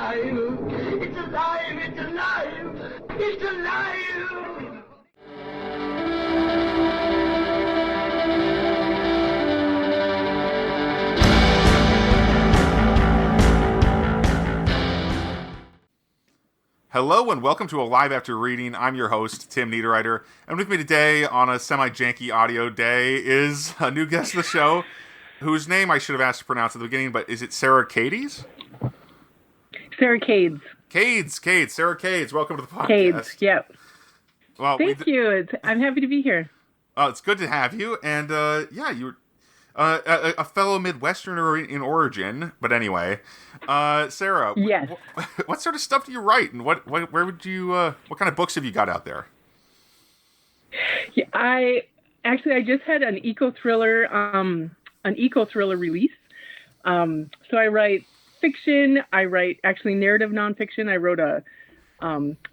alive! It's alive! It's alive! It's alive! Hello and welcome to Alive After Reading. I'm your host, Tim Niederreiter, and with me today on a semi-janky audio day is a new guest of the show, whose name I should have asked to pronounce at the beginning, but is it Sarah Kades? Sarah Kades. Kades, Sarah Kades, welcome to the podcast. Kades, yep. Well, Thank you. I'm happy to be here. It's good to have you, and you're a fellow Midwesterner in origin, but anyway, Sarah, yes. What sort of stuff do you write, and where would you, what kind of books have you got out there? Yeah, I just had an eco thriller release. So I write fiction. I write narrative nonfiction. I wrote a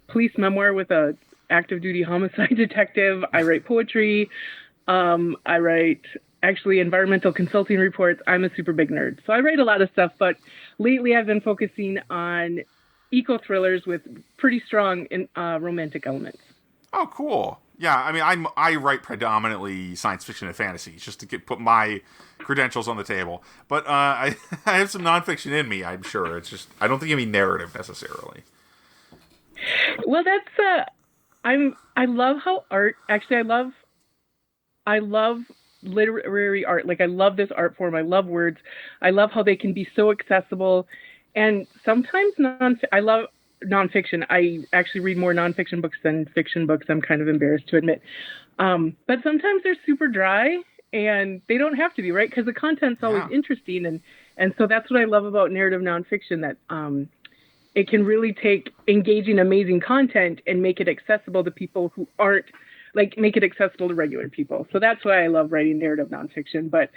police memoir with a active duty homicide detective. I write poetry. I write environmental consulting reports. I'm a super big nerd. So I write a lot of stuff, but lately I've been focusing on eco thrillers with pretty strong romantic elements. Oh, cool. Yeah, I mean, I write predominantly science fiction and fantasy, just to put my credentials on the table. But I have some nonfiction in me, I'm sure. It's just, I don't think you mean narrative necessarily. Well, that's, I love how art, I love literary art. Like, I love this art form. I love words. I love how they can be so accessible. And sometimes I love nonfiction. I actually read more nonfiction books than fiction books. I'm kind of embarrassed to admit. But sometimes they're super dry, and they don't have to be, right? Because the content's always interesting. And so that's what I love about narrative nonfiction, that it can really take engaging, amazing content and make it accessible to people who aren't, make it accessible to regular people. So that's why I love writing narrative nonfiction. But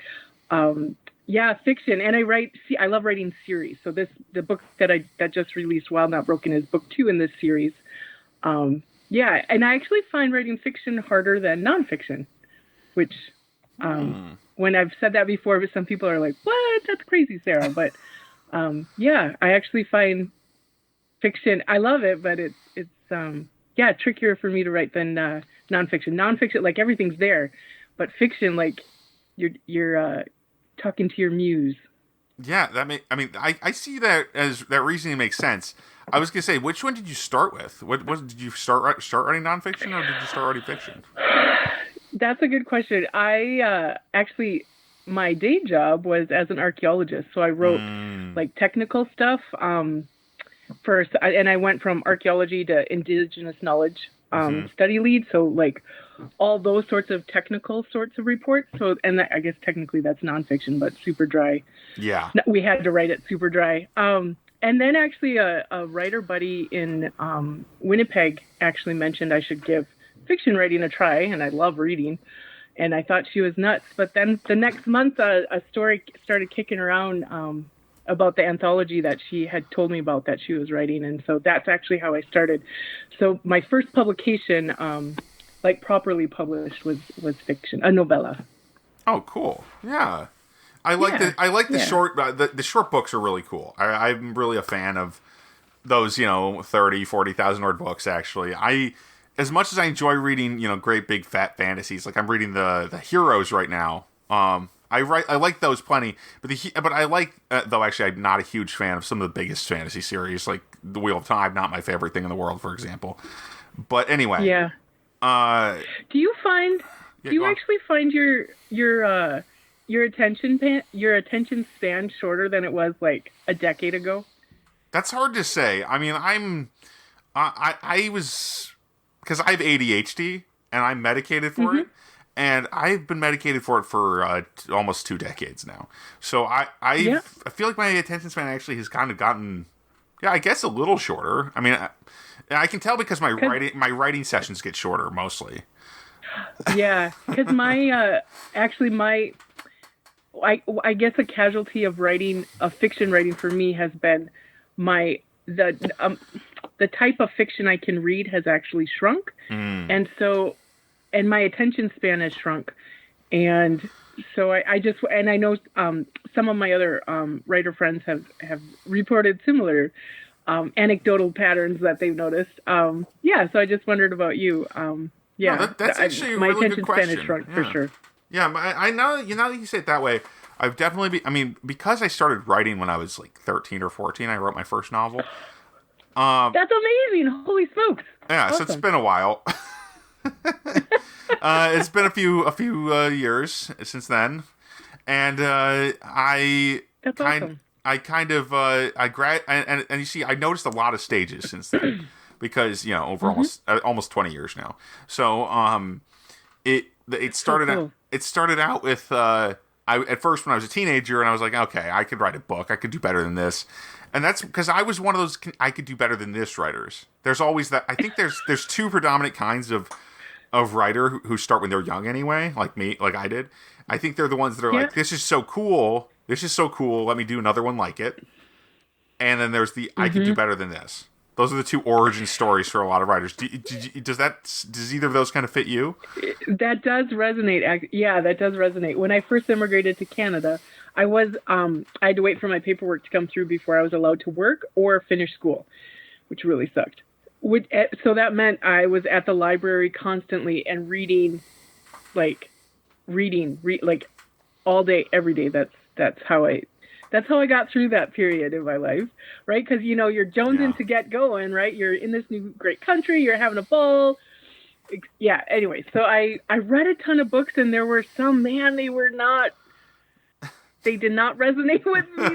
fiction. And I love writing series. So the book that just released, Wild Not Broken, is book 2 in this series. And I actually find writing fiction harder than nonfiction, which when I've said that before, but some people are like, what? That's crazy, Sarah. But I actually find fiction, I love it, but it's trickier for me to write than nonfiction. Nonfiction, like, everything's there, but fiction, like, you're talking to your muse. Yeah, I see that as that reasoning makes sense. I was gonna say, which one did you start with? Did you start writing nonfiction, or did you start writing fiction? That's a good question. I my day job was as an archaeologist, so I wrote technical stuff first, and I went from archaeology to indigenous knowledge study lead. So like all those sorts of technical sorts of reports. So, and I guess technically that's nonfiction, but super dry. Yeah. We had to write it super dry. And then actually a writer buddy in Winnipeg actually mentioned I should give fiction writing a try, and I love reading. And I thought she was nuts. But then the next month, a story started kicking around about the anthology that she had told me about that she was writing. And so that's actually how I started. So my first publication, properly published, was fiction, a novella. Oh, cool. Yeah. I like the short, the short books are really cool. I'm really a fan of those, 30, 40,000 word books, actually. As much as I enjoy reading, great big fat fantasies, like I'm reading the Heroes right now. I like those plenty, but I like, though actually I'm not a huge fan of some of the biggest fantasy series, like The Wheel of Time, not my favorite thing in the world, for example. But anyway. Yeah. Do you actually find your attention span shorter than it was like a decade ago? That's hard to say. I mean, I was, because I have ADHD and I'm medicated for it. And I've been medicated for it for almost 2 decades now. So I feel like my attention span actually has kind of gotten, I guess, a little shorter. I mean, I can tell because my writing sessions get shorter mostly. Yeah, because I guess a casualty of fiction writing for me has been the type of fiction I can read has actually shrunk, and my attention span has shrunk, and so I know some of my other writer friends have reported similar anecdotal patterns that they've noticed. Yeah, so I just wondered about you. Yeah, no, that's actually a my really attention good question. span is shrunk for sure. Yeah, I know. You know, you say it that way. I've definitely because I started writing when I was like 13 or 14. I wrote my first novel. That's amazing! Holy smokes! Yeah, Awesome. so it's been a while. It's been a few years since then, and That's awesome. and you see, I noticed a lot of stages since then because over almost 20 years now. So it started cool. out. It started out with at first when I was a teenager, and I was like, okay, I could write a book. I could do better than this. And that's because I was one of those I could do better than this writers. There's always that. I think there's two predominant kinds of writer who start when they're young anyway, like me, like I did. I think they're the ones that are like, this is so cool. This is so cool. Let me do another one like it. And then there's the I can do better than this. Those are the two origin stories for a lot of writers. Does either of those kind of fit you? That does resonate. Yeah, that does resonate. When I first immigrated to Canada, I had to wait for my paperwork to come through before I was allowed to work or finish school, which really sucked. So that meant I was at the library constantly and reading all day, every day. That's how I got through that period in my life, right? Because you're jonesing to get going, right? You're in this new great country, you're having a ball. Yeah. Anyway, so I read a ton of books, and there were some, man, they did not resonate with me.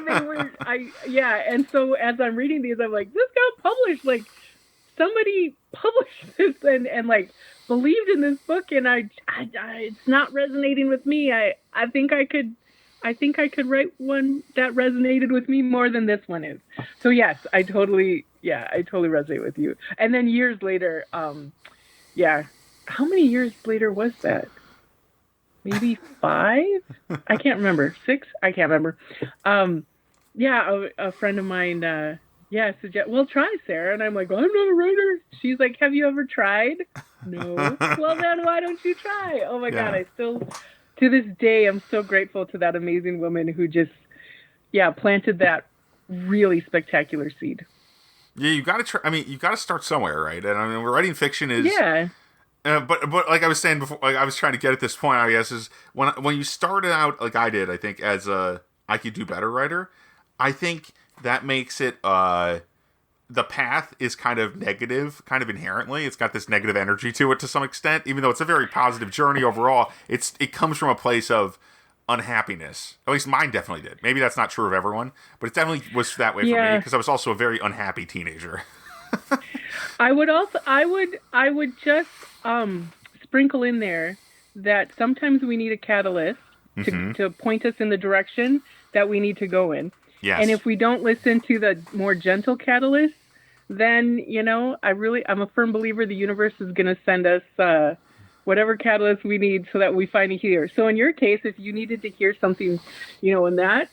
And so as I'm reading these, I'm like, this got published. Like, somebody published this and like believed in this book, and I it's not resonating with me. I think I could write one that resonated with me more than this one is. So yes, I totally resonate with you. And then years later, how many years later was that? Maybe 5? I can't remember. 6? I can't remember. A friend of mine, suggest, well, try, Sarah. And I'm like, I'm not a writer. She's like, have you ever tried? No. Well, then why don't you try? Oh my God, I still, to this day, I'm so grateful to that amazing woman who just, planted that really spectacular seed. Yeah, you got to try. I mean, you got to start somewhere, right? And I mean, writing fiction is but like I was saying before, like I was trying to get at this point, I guess, is when you started out like I did, I think as a I could do better writer, I think that makes it the path is kind of negative, kind of inherently. It's got this negative energy to it to some extent, even though it's a very positive journey overall. It comes from a place of unhappiness. At least mine definitely did. Maybe that's not true of everyone, but it definitely was that way for me because I was also a very unhappy teenager. I would just sprinkle in there that sometimes we need a catalyst to point us in the direction that we need to go in. Yes. And if we don't listen to the more gentle catalyst, then, I'm a firm believer the universe is going to send us whatever catalyst we need so that we finally hear. So in your case, if you needed to hear something, in that,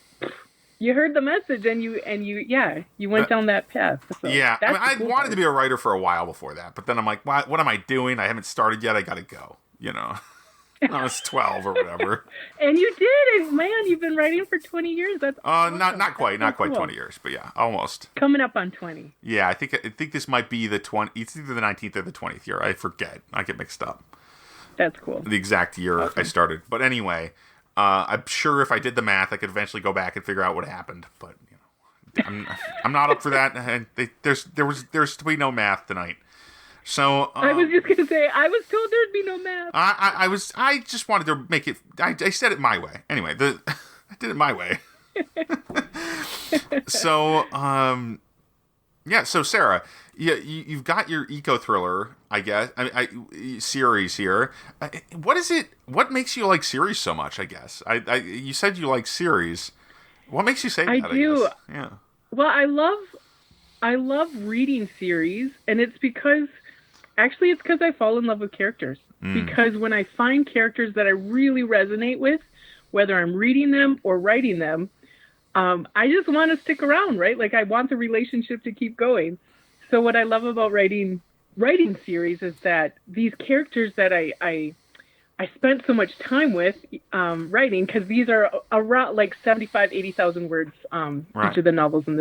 you heard the message and you went down that path. So I wanted to be a writer for a while before that, but then I'm like, what am I doing? I haven't started yet. I got to go, I was 12 or whatever. And you did, and man, you've been writing for 20 years. That's awesome. not quite cool. 20 years, but yeah, almost. Coming up on 20. Yeah, I think this might be the 20. It's either the 19th or the 20th year. I forget. I get mixed up. That's cool. The exact year I started, but anyway, I'm sure if I did the math, I could eventually go back and figure out what happened. But I'm not up for that. And there's to be no math tonight. So I was just gonna say I was told there'd be no math. I just wanted to make it. I said it my way. Anyway, I did it my way. So so Sarah, you've got your eco thriller, I guess. Series here. What is it? What makes you like series so much? I guess. You said you like series. What makes you say that? I do. I guess? Yeah. Well, I love reading series, and it's because I fall in love with characters. Because when I find characters that I really resonate with, whether I'm reading them or writing them, I just want to stick around, right? Like I want the relationship to keep going. So what I love about writing series is that these characters that I spent so much time with writing, because these are around like 75,000-80,000 words, each of the novels in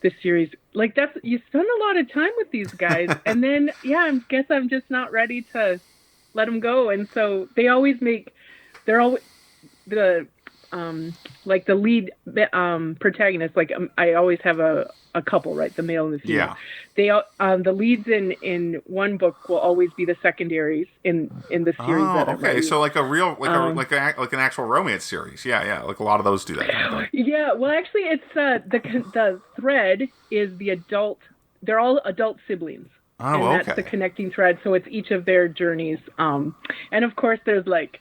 the series. Like you spend a lot of time with these guys, and then I guess I'm just not ready to let them go. And so they're always the like the lead protagonist. Like I always have a couple, right? The male and the female. Yeah. They the leads in one book will always be the secondaries in the series. Oh, okay. So like a real like an actual romance series. Yeah. Like a lot of those do that kind of thing. Yeah. Well, actually, it's the thread is the adult. They're all adult siblings. Oh, and okay. That's the connecting thread. So it's each of their journeys. And of course, there's like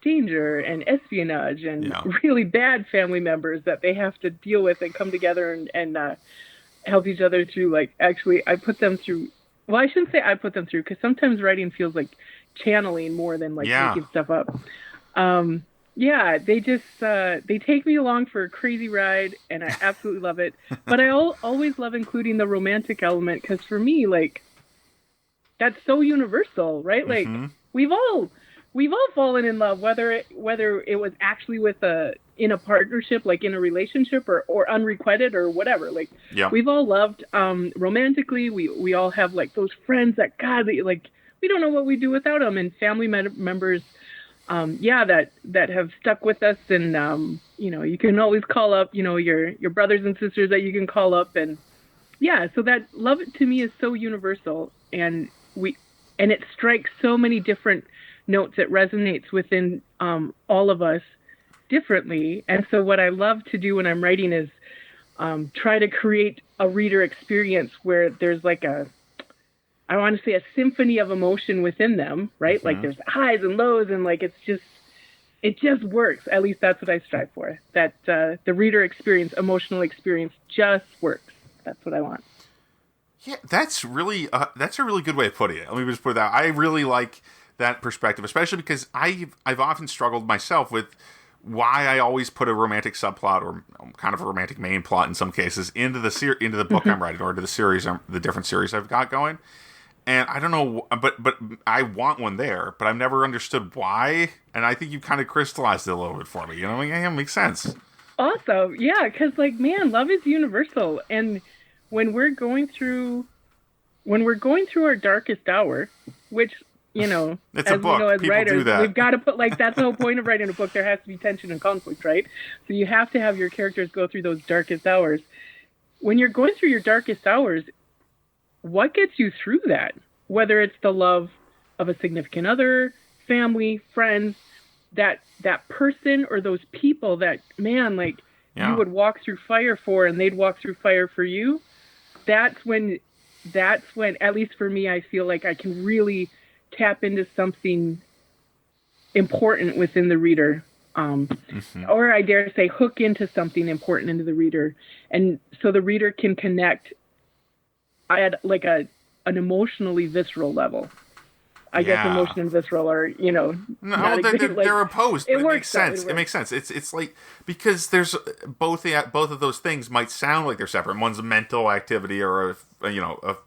danger and espionage and really bad family members that they have to deal with and come together and help each other through. Like, actually, I put them through. Well, I shouldn't say I put them through, because sometimes writing feels like channeling more than like making stuff up. They just they take me along for a crazy ride, and I absolutely love it. But I always love including the romantic element, because for me, like, that's so universal, right? Like we've all fallen in love, whether it was actually in a partnership, like in a relationship, or unrequited or whatever. Like we've all loved romantically. We all have like those friends that like we don't know what we do without them, and family members. That have stuck with us, and you can always call up, your brothers and sisters that you can call up, and so that love to me is so universal, and it strikes so many different notes. It resonates within all of us differently, and so what I love to do when I'm writing is try to create a reader experience where there's like I want to say a symphony of emotion within them, right? Like there's highs and lows, and like it just works. At least that's what I strive for. That the reader experience, emotional experience, just works. That's what I want. Yeah, that's a really good way of putting it. Let me just put it that. I really like that perspective, especially because I've often struggled myself with why I always put a romantic subplot or kind of a romantic main plot in some cases into the book I'm writing, or to the series, the different series I've got going. And I don't know, but I want one there, but I've never understood why. And I think you kind of crystallized it a little bit for me. Yeah, it makes sense. Awesome. Yeah, because like, man, love is universal. And when we're going through our darkest hour, which, it's as a book. we know as People writers, do that. we've got to put, like, that's the whole point of writing a book. There has to be tension and conflict, right? So you have to have your characters go through those darkest hours. When you're going through your darkest hours, what gets you through that? Whether it's the love of a significant other, family, friends, that person or those people that, man, like you would walk through fire for, and they'd walk through fire for you. That's when, at least for me, I feel like I can really tap into something important within the reader. Or I dare say hook into something important into the reader. And so the reader can connect at like an emotionally visceral level. I guess emotion and visceral are, no, they're opposed. But it makes sense. It makes sense. It's like, because there's both of those things might sound like they're separate. One's a mental activity, or a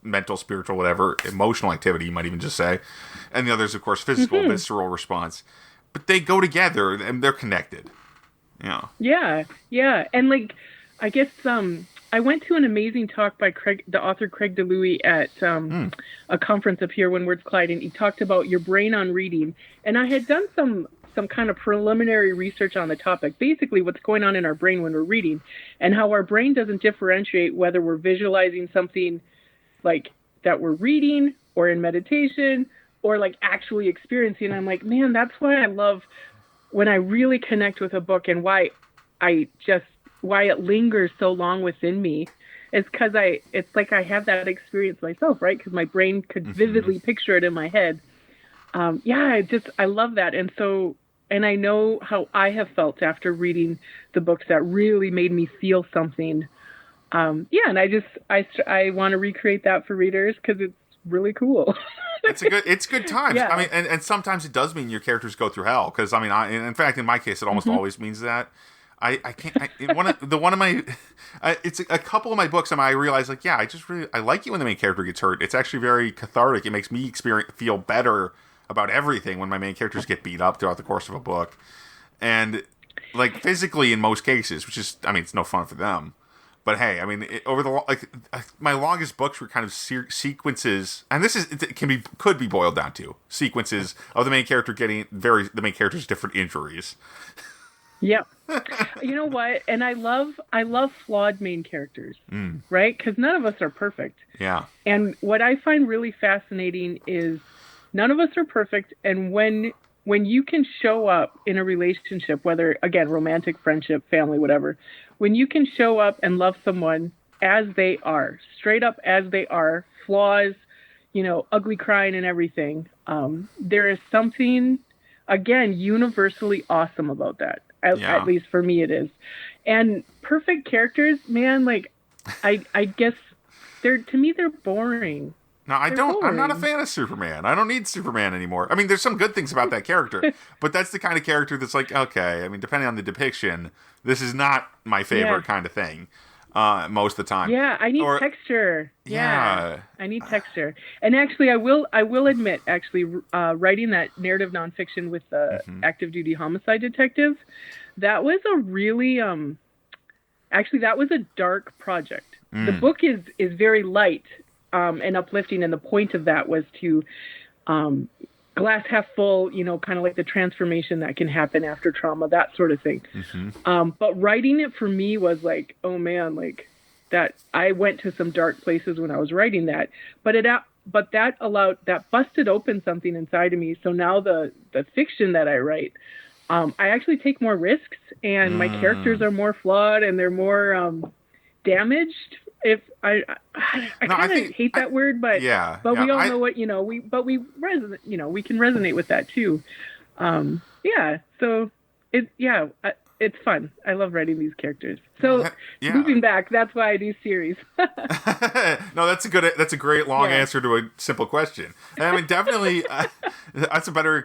mental, spiritual, whatever, emotional activity, you might even just say, and the other's, of course, physical, visceral response. But they go together, and they're connected. Yeah, and like, I guess I went to an amazing talk by the author Craig DeLuey at a conference up here when Words Collide, and he talked about your brain on reading. And I had done some kind of preliminary research on the topic, basically what's going on in our brain when we're reading, and how our brain doesn't differentiate whether we're visualizing something like that we're reading, or in meditation, or like actually experiencing. And I'm like, man, that's why I love when I really connect with a book, and why it lingers so long within me, is because it's like I have that experience myself, right? Because my brain could vividly picture it in my head. I love that. And I know how I have felt after reading the books that really made me feel something. And I want to recreate that for readers, because it's really cool. It's good times. Yeah. I mean, and sometimes it does mean your characters go through hell, because I mean, in fact, in my case, it almost always means that. It's a couple of my books, and I realize, like, I like it when the main character gets hurt. It's actually very cathartic. It makes me feel better about everything when my main characters get beat up throughout the course of a book, and like physically in most cases, which is, I mean, it's no fun for them, But hey, I mean, my longest books were kind of sequences, and could be boiled down to sequences of the main character getting the main character's different injuries. Yep. You know what? And I love flawed main characters, right? Because none of us are perfect. Yeah. And what I find really fascinating is none of us are perfect, and when you can show up in a relationship, whether, again, romantic, friendship, family, whatever, when you can show up and love someone as they are, straight up as they are, flaws, ugly crying and everything, there is something, again, universally awesome about that. At least for me it is. And perfect characters, man, like, I guess to me they're boring. No, I'm not a fan of Superman. I don't need Superman anymore. I mean, there's some good things about that character, but that's the kind of character that's like, okay, I mean, depending on the depiction, this is not my favorite kind of thing most of the time. Yeah, I need texture. Yeah, I need texture. And actually, I will admit, writing that narrative nonfiction with the active duty homicide detective, that was a really, that was a dark project. The book is very light. And uplifting, and the point of that was to glass half full, kind of like the transformation that can happen after trauma, that sort of thing. But writing it for me was like, oh man, like that. I went to some dark places when I was writing that, but that busted open something inside of me. So now the fiction that I write, I actually take more risks, and my characters are more flawed, and they're more damaged. If I kind of hate that word, but we all know what we resonate. We can resonate with that too. So it's fun. I love writing these characters. So moving back, that's why I do series. No, that's a great long answer to a simple question. I mean, definitely, that's a better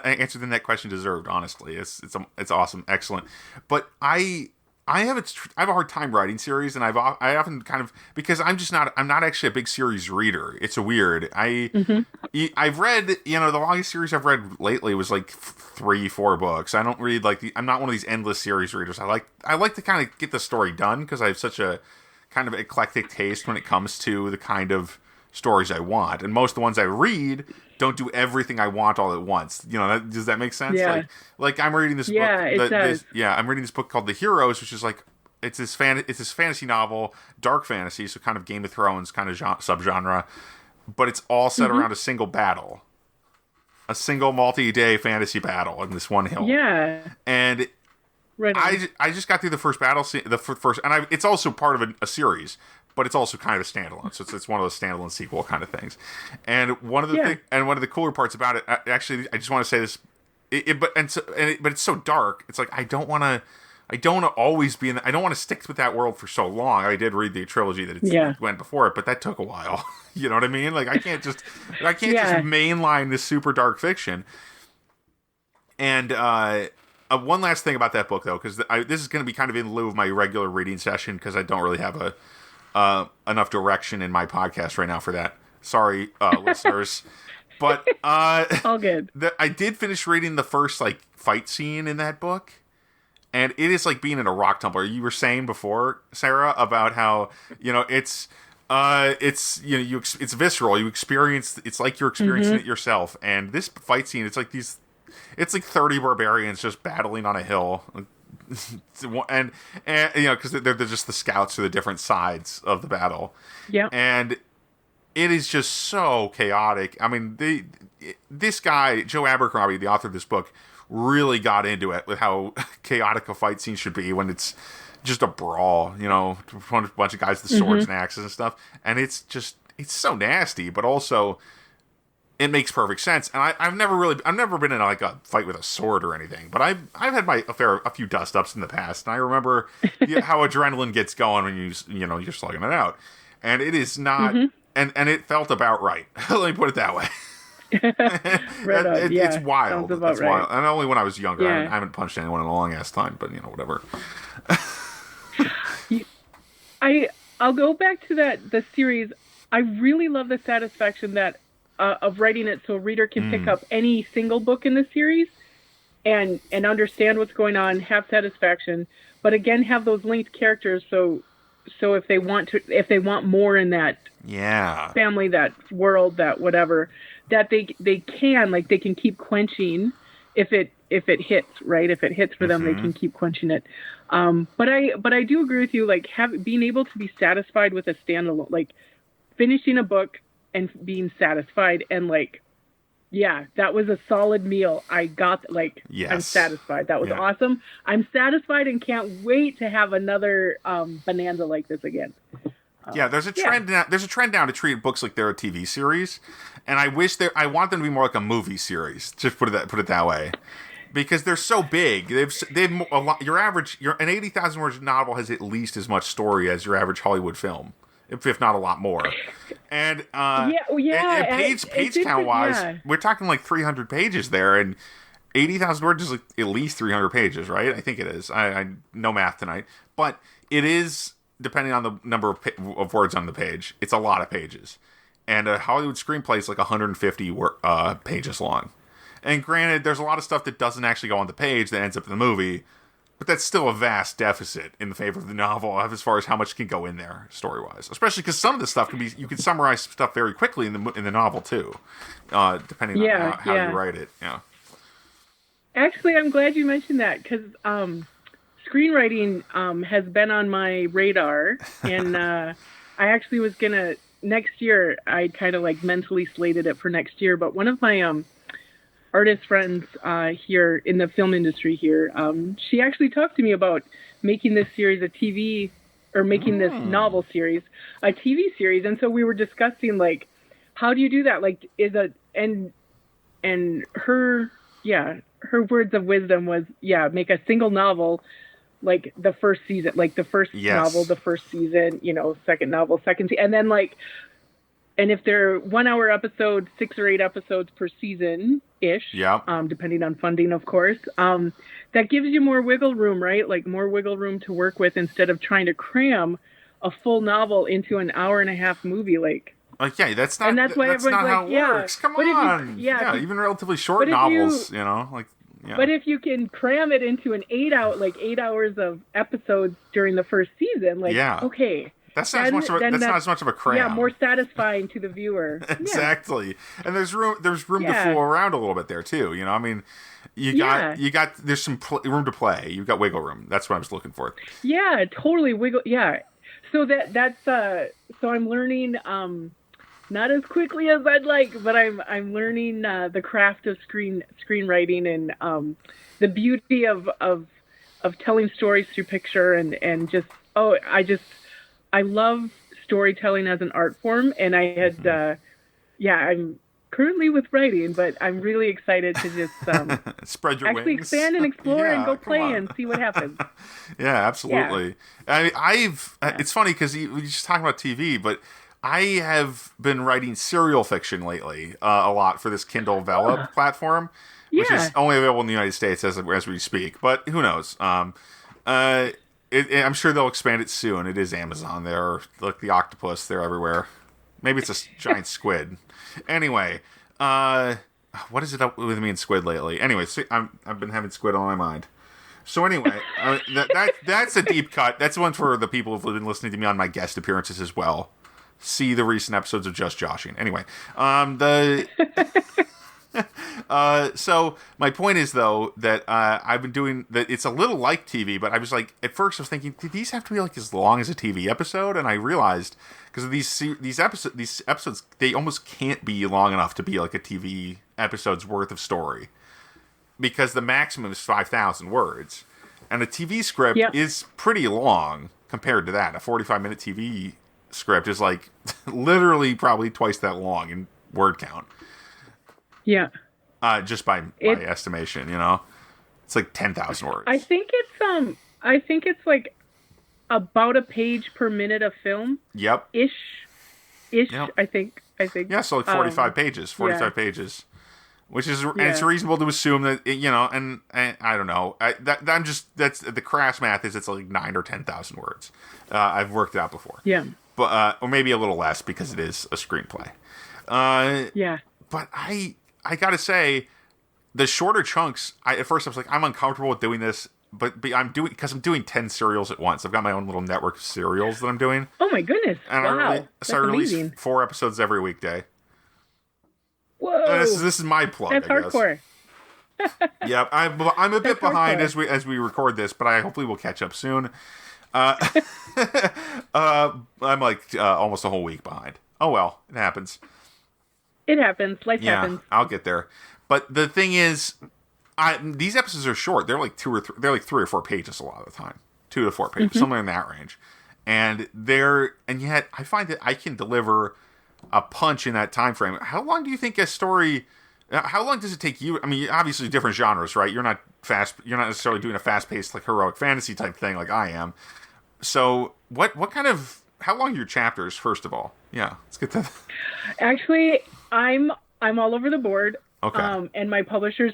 answer than that question deserved. Honestly, it's awesome, excellent. But I have a hard time writing series, and I often kind of, because I'm not actually a big series reader. It's a weird. I've read, the longest series I've read lately was like 3-4 books. I don't read I'm not one of these endless series readers. I like to kind of get the story done, because I have such a kind of eclectic taste when it comes to the kind of stories I want, and most of the ones I read don't do everything I want all at once. Does that make sense? Yeah. Like I'm reading this book. It does. I'm reading this book called The Heroes, which is like it's this fantasy novel, dark fantasy, so kind of Game of Thrones kind of subgenre, but it's all set around a single battle, a single multi-day fantasy battle in this one hill. Yeah. And I just got through the first battle scene, it's also part of a series. But it's also kind of a standalone, so it's one of those standalone sequel kind of things. And one of the cooler parts about it, actually, I just want to say this, but it's so dark. It's like I don't want to always be I don't want to stick with that world for so long. I did read the trilogy that went before it, but that took a while. You know what I mean? Like I can't just mainline this super dark fiction. And one last thing about that book, though, because this is going to be kind of in lieu of my regular reading session, because I don't really have enough direction in my podcast right now for that. Sorry, listeners. But all good. I did finish reading the first fight scene in that book, and it is like being in a rock tumbler. You were saying before, Sarah, about how it's visceral. You experience it's like you're experiencing it yourself. And this fight scene, it's like 30 barbarians just battling on a hill. and because they're just the scouts for the different sides of the battle. Yeah. And it is just so chaotic. I mean, this guy, Joe Abercrombie, the author of this book, really got into it with how chaotic a fight scene should be when it's just a brawl, a bunch of guys with swords and axes and stuff. And it's so nasty, but also it makes perfect sense. And I've never been in a fight with a sword or anything, but I've had a few dust ups in the past, and I remember how adrenaline gets going when you're slugging it out, and it is not, and it felt about right. Let me put it that way. It's wild. It's wild. And only when I was younger. I haven't punched anyone in a long ass time, but whatever. I'll go back to the series. I really love the satisfaction of writing it so a reader can pick up any single book in the series and understand what's going on, have satisfaction, but again have those linked characters so so if they want more in that family, that world, that whatever, that they can keep quenching if it hits, right? If it hits for them, they can keep quenching it. But I do agree with you, like being able to be satisfied with a standalone, like finishing a book and being satisfied, and like, yeah, that was a solid meal. I got I'm satisfied. That was awesome. I'm satisfied and can't wait to have another bonanza like this again. There's a trend now. There's a trend now to treat books like they're a TV series, and I want them to be more like a movie series. Just put it that way, because they're so big. They've a lot. An 80,000 word novel has at least as much story as your average Hollywood film, if not a lot more. And and page count wise, we're talking like 300 pages there, and 80,000 words is like at least 300 pages, right? I think it is. I no math tonight, but it is. Depending on the number of words on the page, it's a lot of pages. And a Hollywood screenplay is like 150 pages long. And granted, there's a lot of stuff that doesn't actually go on the page that ends up in the movie, but that's still a vast deficit in the favor of the novel as far as how much can go in there story-wise. Especially because some of the stuff you can summarize stuff very quickly in the novel too, depending on how you write it. Yeah. Actually, I'm glad you mentioned that, because screenwriting has been on my radar, and I actually was gonna next year. I kind of like mentally slated it for next year, but one of my artist friends here in the film industry here, she actually talked to me about making this series a TV, or making this novel series a TV series, and so we were discussing like, how do you do that? Like, and her words of wisdom was, make a single novel. Like the first season, like the first novel, the first season, second novel, second season. And then and if they're 1 hour episodes, 6 or 8 episodes per season-ish, depending on funding, of course, that gives you more wiggle room, right? Like more wiggle room to work with, instead of trying to cram a full novel into an hour and a half movie. That's not, and that's why that's not how it works. Come on. Even relatively short novels, Yeah. But if you can cram it into an 8 hours of episodes during the first season, okay. That's not as much of a cram. Yeah, more satisfying to the viewer. Exactly. And there's room to fool around a little bit there too. I mean, there's some room to play. You've got wiggle room. That's what I was looking for. Yeah, totally wiggle. Yeah. So so I'm learning, not as quickly as I'd like, but I'm learning the craft of screenwriting, and the beauty of telling stories through picture, and just I love storytelling as an art form, and I had I'm currently with writing, but I'm really excited to just spread your actually wings, expand and explore and go play and see what happens. Yeah, absolutely. Yeah. It's funny because we just talking about TV, but I have been writing serial fiction lately a lot for this Kindle Vella platform, which is only available in the United States as we speak. But who knows? I'm sure they'll expand it soon. It is Amazon. They're like the octopus. They're everywhere. Maybe it's a giant squid. Anyway, what is it up with me and squid lately? Anyway, I've been having squid on my mind. So anyway, that's a deep cut. That's one for the people who've been listening to me on my guest appearances as well. See the recent episodes of Just Joshing. Anyway, so my point is, though, that I've been doing that. It's a little like TV, but I was like, at first I was thinking, do these have to be like as long as a TV episode? And I realized, because of these episodes, they almost can't be long enough to be like a TV episode's worth of story, because the maximum is 5,000 words, and a TV script is pretty long compared to that. A 45-minute TV script is like literally probably twice that long in word count. Yeah. Just by my estimation, it's like 10,000 words. I think it's like about a page per minute of film. Yep. Ish. Yep. I think. Yeah. So like 45 pages, pages, which is, and it's reasonable to assume that, and I don't know. That's the crass math is it's like 9,000 or 10,000 words. I've worked it out before. Yeah. But, or maybe a little less because it is a screenplay. But I gotta say, the shorter chunks, at first I was like, I'm uncomfortable with doing this but I'm doing 10 serials at once. I've got my own little network of serials that I'm doing. Oh my goodness! And wow, I release 4 episodes every weekday. Whoa! And this is my plug. That's hardcore. Yep, I'm a bit behind as we record this, but I hopefully will catch up soon. I'm like almost a whole week behind. Oh well, it happens. It happens. Life happens. I'll get there. But the thing is, these episodes are short. They're like 3 or 4 pages a lot of the time. 2 to 4 pages, somewhere in that range. And yet I find that I can deliver a punch in that time frame. How long do you think a story? How long does it take you? I mean, obviously different genres, right? You're not necessarily doing a fast-paced like heroic fantasy type thing like I am. So what kind of? How long are your chapters? First of all, yeah, let's get to that. Actually, I'm all over the board. Okay. And my publisher's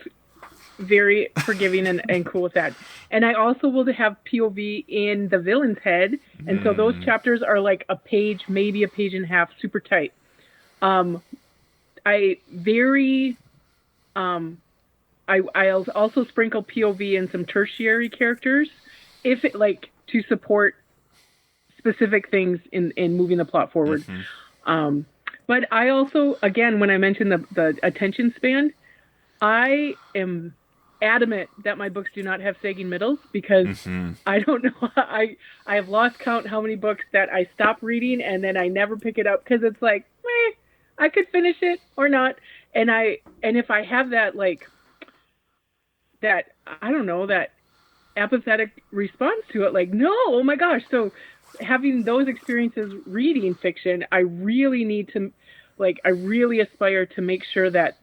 very forgiving and cool with that. And I also will have POV in the villain's head, and so those chapters are like a page, maybe a page and a half, super tight. I'll also sprinkle POV in some tertiary characters, if it like to support specific things in moving the plot forward. But I also, again, when I mentioned the attention span, I am adamant that my books do not have sagging middles, because I don't know, I have lost count how many books that I stop reading and then I never pick it up because it's like, I could finish it or not. And if I have that, like, that, I don't know, that apathetic response to it, like, no, oh my gosh. So having those experiences reading fiction, I really need to, like, I really aspire to make sure that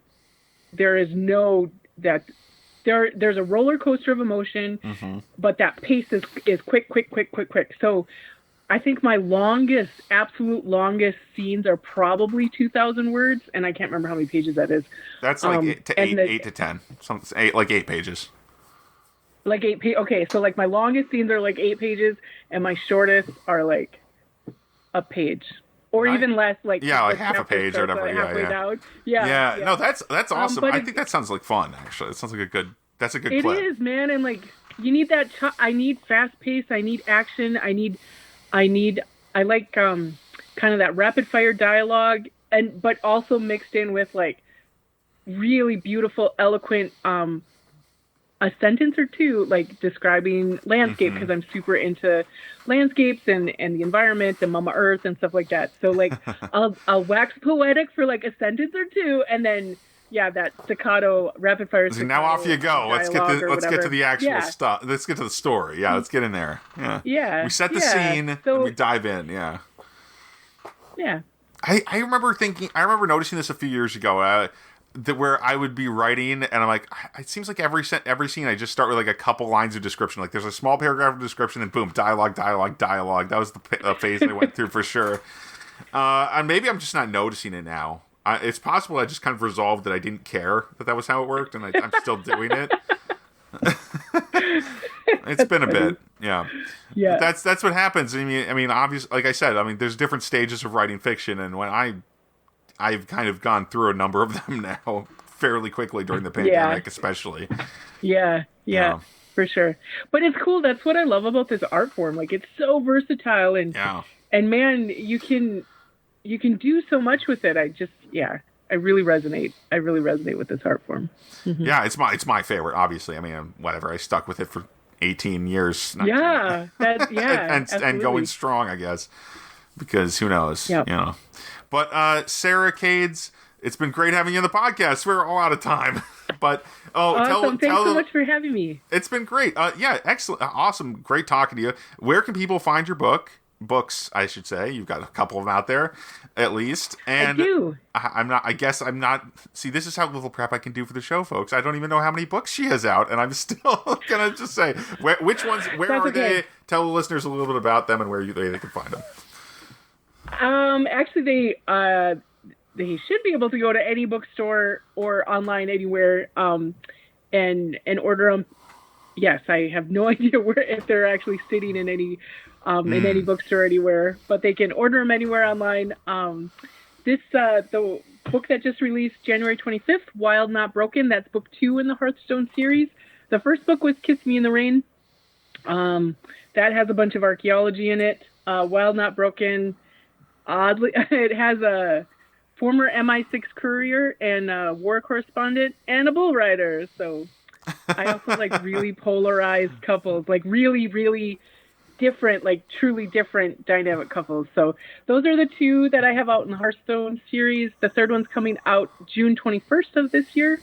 there's a roller coaster of emotion, but that pace is quick. So I think my absolute longest scenes are probably 2,000 words, and I can't remember how many pages that is. That's like 8 to 10. Like 8 pages. Like 8 pages. Okay, so like my longest scenes are like 8 pages, and my shortest are like a page. Or even less, like half a page or whatever. Yeah. No, that's awesome. I think that sounds like fun. Actually, it sounds like a good clip. It is, man, and like you need that. I need fast pace. I need action. I like kind of that rapid fire dialogue, but also mixed in with like really beautiful, eloquent a sentence or two, like describing landscape, because I'm super into landscapes and the environment and Mama Earth and stuff like that. So like I'll wax poetic for like a sentence or two, and then that staccato rapid fire. Now off you go. Let's get to the actual stuff. Let's get to the story. Yeah, let's get in there. Yeah. We set the scene and we dive in. Yeah. Yeah. I remember noticing this a few years ago. Where I would be writing, and I'm like, it seems like every scene I just start with like a couple lines of description. Like there's a small paragraph of description, and boom, dialogue. That was the phase I went through for sure. And maybe I'm just not noticing it now. It's possible I just kind of resolved that I didn't care that was how it worked, and I'm still doing it. It's been a bit, yeah. But that's what happens. I mean, obviously, like I said, there's different stages of writing fiction, and when I've kind of gone through a number of them now fairly quickly during the pandemic, especially. Yeah, for sure. But it's cool. That's what I love about this art form. Like, it's so versatile, and man, you can do so much with it. I really resonate. I really resonate with this art form. Yeah, it's my favorite. Obviously, whatever. I stuck with it for 18 years. And going strong, I guess, because who knows, you know. But Sarah Kades, it's been great having you on the podcast. We're all out of time, but awesome. Thanks so much for having me. It's been great. Excellent, awesome, great talking to you. Where can people find your books? I should say you've got a couple of them out there, at least. And I do. I'm not. See, this is how little prep I can do for the show, folks. I don't even know how many books she has out, and I'm still gonna just say which ones. Where are they? Tell the listeners a little bit about them and where they can find them. Actually, they should be able to go to any bookstore or online anywhere, and order them. Yes, I have no idea if they're actually sitting in any bookstore anywhere, but they can order them anywhere online. The book that just released January 25th, Wild Not Broken, that's book 2 in the Hearthstone series. The first book was Kiss Me in the Rain, That has a bunch of archaeology in it. Wild Not Broken, oddly, it has a former MI6 courier and a war correspondent and a bull rider. So I also like really polarized couples, like really, really different, like truly different dynamic couples. So those are the two that I have out in the Hearthstone series. The third one's coming out June 21st of this year.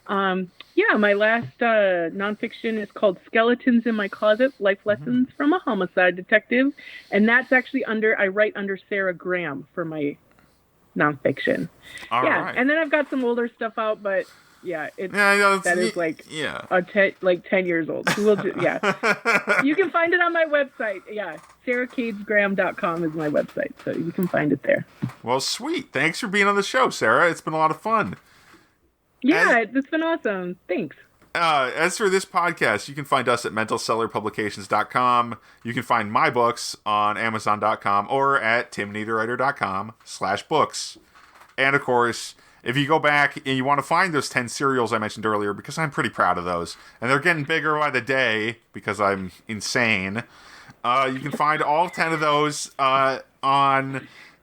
My last nonfiction is called Skeletons in My Closet, Life Lessons from a Homicide Detective. And that's actually I write under Sarah Graham for my nonfiction. All right. And then I've got some older stuff out, but that is like 10 years old. So you can find it on my website. Yeah, sarahkadesgraham.com is my website, so you can find it there. Well, sweet. Thanks for being on the show, Sarah. It's been a lot of fun. Yeah, it's been awesome. Thanks. As for this podcast, you can find us at mentalcellarpublications.com. You can find my books on amazon.com or at timniederreiter.com/books. And, of course, if you go back and you want to find those 10 serials I mentioned earlier, because I'm pretty proud of those, and they're getting bigger by the day because I'm insane, you can find all 10 of those on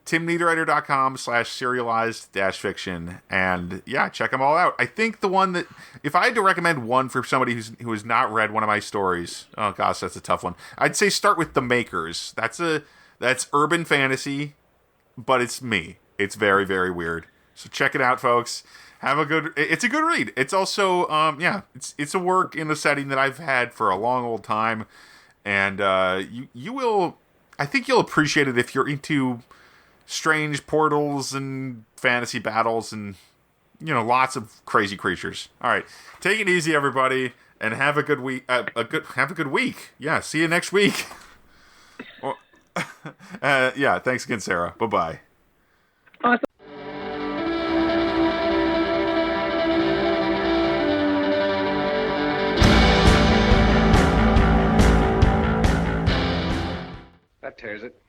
timniederreiter.com/serialized-fiction. And, check them all out. I think the one that, if I had to recommend one for somebody who has not read one of my stories, oh gosh, that's a tough one. I'd say start with The Makers. That's urban fantasy, but it's me. It's very, very weird. So check it out, folks. It's a good read. It's also, it's a work in a setting that I've had for a long old time. And you will, I think you'll appreciate it if you're into strange portals and fantasy battles and, lots of crazy creatures. All right. Take it easy, everybody, and have a good week. Have a good week. Yeah. See you next week. Thanks again, Sarah. Bye-bye. Awesome. That tears it.